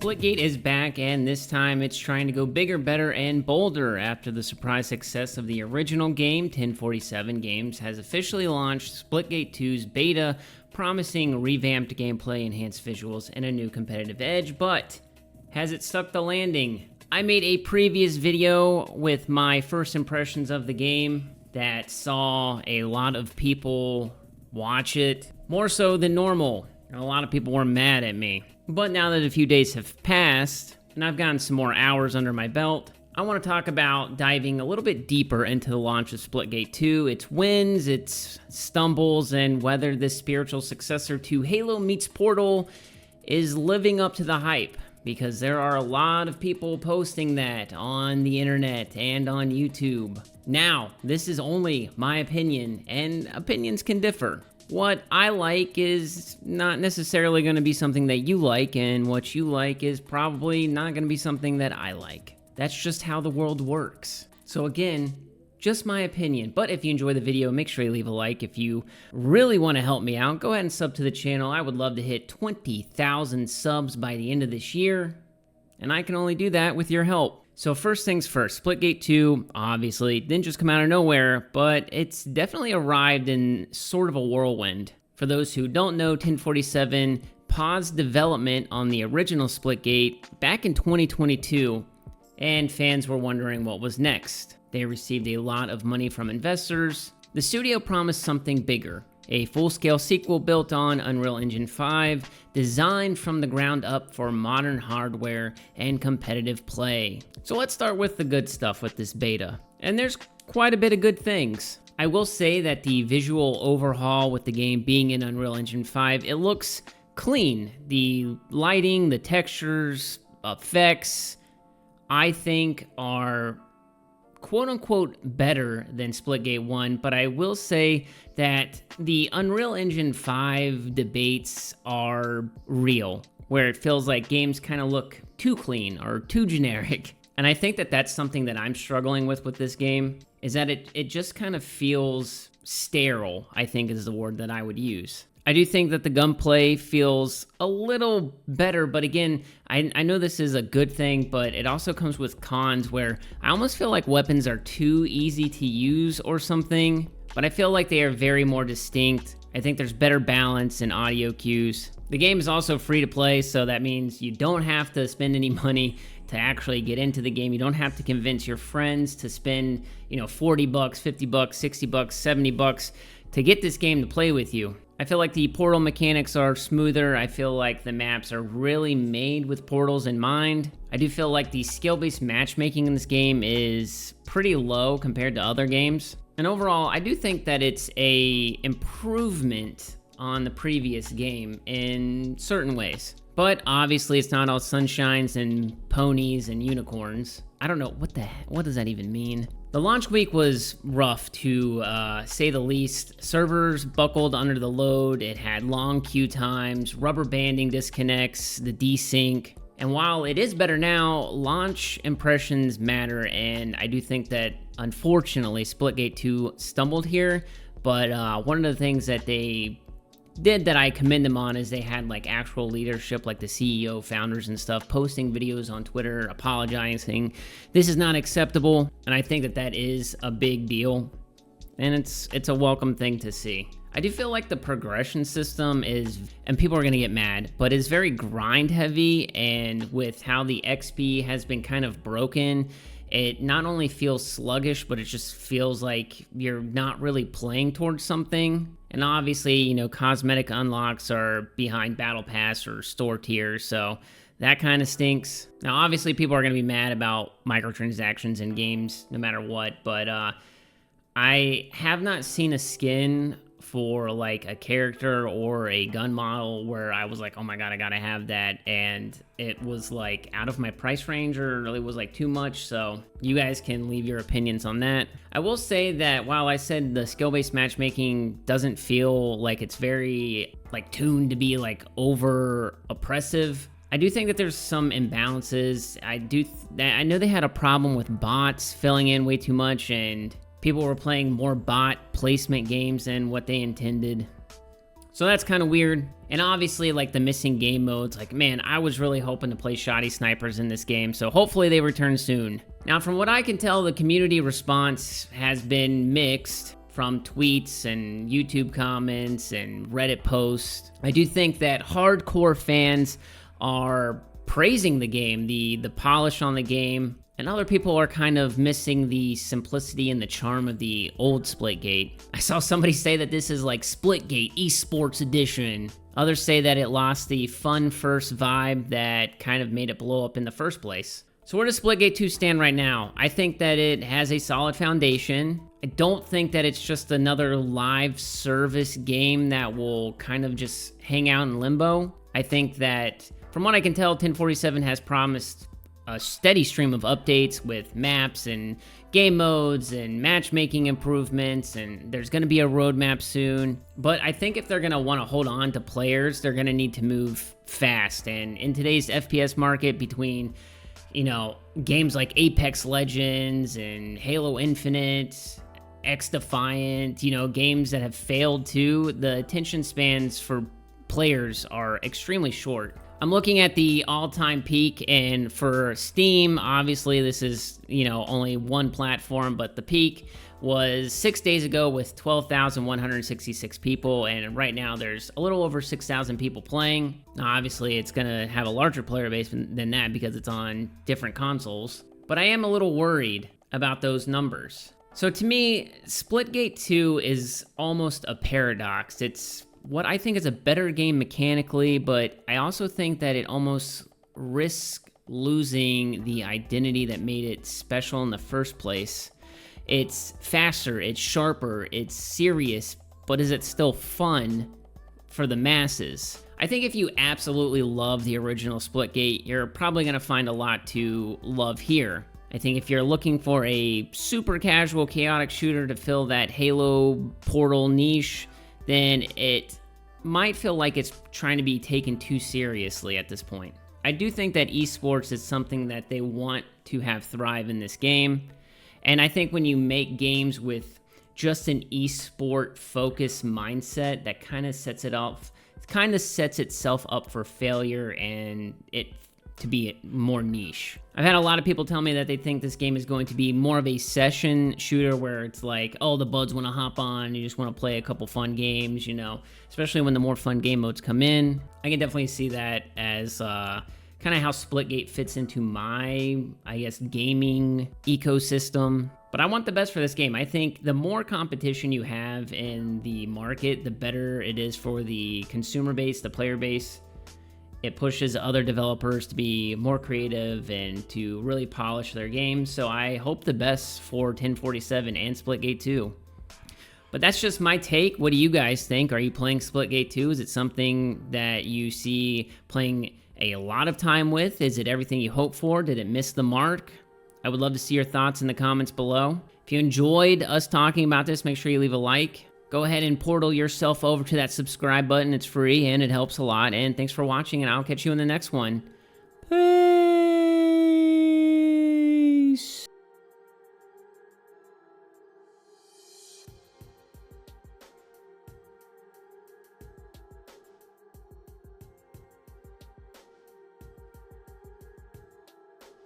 Splitgate is back, and this time it's trying to go bigger, better, and bolder. After the surprise success of the original game, 1047 Games has officially launched Splitgate 2's beta, promising revamped gameplay, enhanced visuals, and a new competitive edge, but has it stuck the landing? I made a previous video with my first impressions of the game that saw a lot of people watch it, more so than normal. A lot of people were mad at me. But now that a few days have passed, and I've gotten some more hours under my belt, I want to talk about diving a little bit deeper into the launch of Splitgate 2, its wins, its stumbles, and whether this spiritual successor to Halo meets Portal is living up to the hype. Because there are a lot of people posting that on the internet and on YouTube. Now, this is only my opinion, and opinions can differ. What I like is not necessarily going to be something that you like, and what you like is probably not going to be something that I like. That's just how the world works. So again, just my opinion. But if you enjoy the video, make sure you leave a like. If you really want to help me out, go ahead and sub to the channel. I would love to hit 20,000 subs by the end of this year, and I can only do that with your help. So first things first, Splitgate 2 obviously didn't just come out of nowhere, but it's definitely arrived in sort of a whirlwind. For those who don't know, 1047 paused development on the original Splitgate back in 2022, and fans were wondering what was next. They received a lot of money from investors. The studio promised something bigger, a full-scale sequel built on Unreal Engine 5, designed from the ground up for modern hardware and competitive play. So let's start with the good stuff with this beta. And there's quite a bit of good things. I will say that the visual overhaul with the game being in Unreal Engine 5, it looks clean. The lighting, the textures, effects, I think are quote-unquote better than Splitgate 1, but I will say that the Unreal Engine 5 debates are real, where it feels like games kind of look too clean or too generic. And I think that that's something that I'm struggling with this game, is that it just kind of feels sterile, I think is the word that I would use. I do think that the gunplay feels a little better, but again, I know this is a good thing, but it also comes with cons where I almost feel like weapons are too easy to use or something, but I feel like they are very more distinct. I think there's better balance in audio cues. The game is also free to play, so that means you don't have to spend any money to actually get into the game. You don't have to convince your friends to spend, $40, $50, $60, $70 to get this game to play with you. I feel like the portal mechanics are smoother. I feel like the maps are really made with portals in mind. I do feel like the skill-based matchmaking in this game is pretty low compared to other games. And overall, I do think that it's a improvement on the previous game in certain ways. But obviously it's not all sunshines and ponies and unicorns. I don't know, what does that even mean? The launch week was rough to say the least. Servers buckled under the load, it had long queue times, rubber banding disconnects, the desync. And while it is better now, launch impressions matter, and I do think that unfortunately Splitgate 2 stumbled here, but one of the things that they did that I commend them on is they had like actual leadership, like the CEO, founders and stuff, posting videos on Twitter, apologizing. This is not acceptable, and I think that that is a big deal, and it's a welcome thing to see. I do feel like the progression system is, and people are going to get mad, but it's very grind heavy, and with how the XP has been kind of broken, it not only feels sluggish, but it just feels like you're not really playing towards something. And obviously, cosmetic unlocks are behind Battle Pass or store tiers, so that kind of stinks. Now, obviously, people are going to be mad about microtransactions in games no matter what, but I have not seen a skin for like a character or a gun model where I was like, oh my god, I gotta have that, and it was like out of my price range or it was like too much. So you guys can leave your opinions on that. I will say that while I said the skill-based matchmaking doesn't feel like it's very like tuned to be like over oppressive, I do think that there's some imbalances. I know they had a problem with bots filling in way too much, and people were playing more bot placement games than what they intended. So that's kind of weird. And obviously, like, the missing game modes, like, man, I was really hoping to play shoddy snipers in this game, so hopefully they return soon. Now, from what I can tell, the community response has been mixed from tweets and YouTube comments and Reddit posts. I do think that hardcore fans are praising the game, the polish on the game, and other people are kind of missing the simplicity and the charm of the old Splitgate. I saw somebody say that this is like Splitgate Esports Edition. Others say that it lost the fun first vibe that kind of made it blow up in the first place. So where does Splitgate 2 stand right now? I think that it has a solid foundation. I don't think that it's just another live service game that will kind of just hang out in limbo. I think that, from what I can tell, 1047 has promised a steady stream of updates with maps and game modes and matchmaking improvements, and there's going to be a roadmap soon. But I think if they're going to want to hold on to players, they're going to need to move fast. And in today's FPS market, between, you know, games like Apex Legends and Halo Infinite, X-Defiant, you know, games that have failed too, the attention spans for players are extremely short. I'm looking at the all-time peak, and for Steam, obviously this is, you know, only one platform, but the peak was 6 days ago with 12,166 people, and right now there's a little over 6,000 people playing. Now, obviously it's gonna have a larger player base than that because it's on different consoles, but I am a little worried about those numbers. So to me, Splitgate 2 is almost a paradox. It's what I think is a better game mechanically, but I also think that it almost risks losing the identity that made it special in the first place. It's faster, it's sharper, it's serious, but is it still fun for the masses? I think if you absolutely love the original Splitgate, you're probably going to find a lot to love here. I think if you're looking for a super casual, chaotic shooter to fill that Halo Portal niche, then it might feel like it's trying to be taken too seriously at this point. I do think that esports is something that they want to have thrive in this game, and I think when you make games with just an esport focused mindset, that kind of sets itself up for failure and it to be more niche. I've had a lot of people tell me that they think this game is going to be more of a session shooter where it's like, oh, the buds want to hop on, you just want to play a couple fun games, you know, especially when the more fun game modes come in. I can definitely see that as kind of how Splitgate fits into my, I guess, gaming ecosystem. But I want the best for this game. I think the more competition you have in the market, the better it is for the consumer base, the player base. It pushes other developers to be more creative and to really polish their games. So I hope the best for 1047 and Splitgate 2. But that's just my take. What do you guys think? Are you playing Splitgate 2? Is it something that you see playing a lot of time with? Is it everything you hoped for? Did it miss the mark? I would love to see your thoughts in the comments below. If you enjoyed us talking about this, make sure you leave a like. Go ahead and portal yourself over to that subscribe button. It's free and it helps a lot. And thanks for watching, and I'll catch you in the next one. Peace.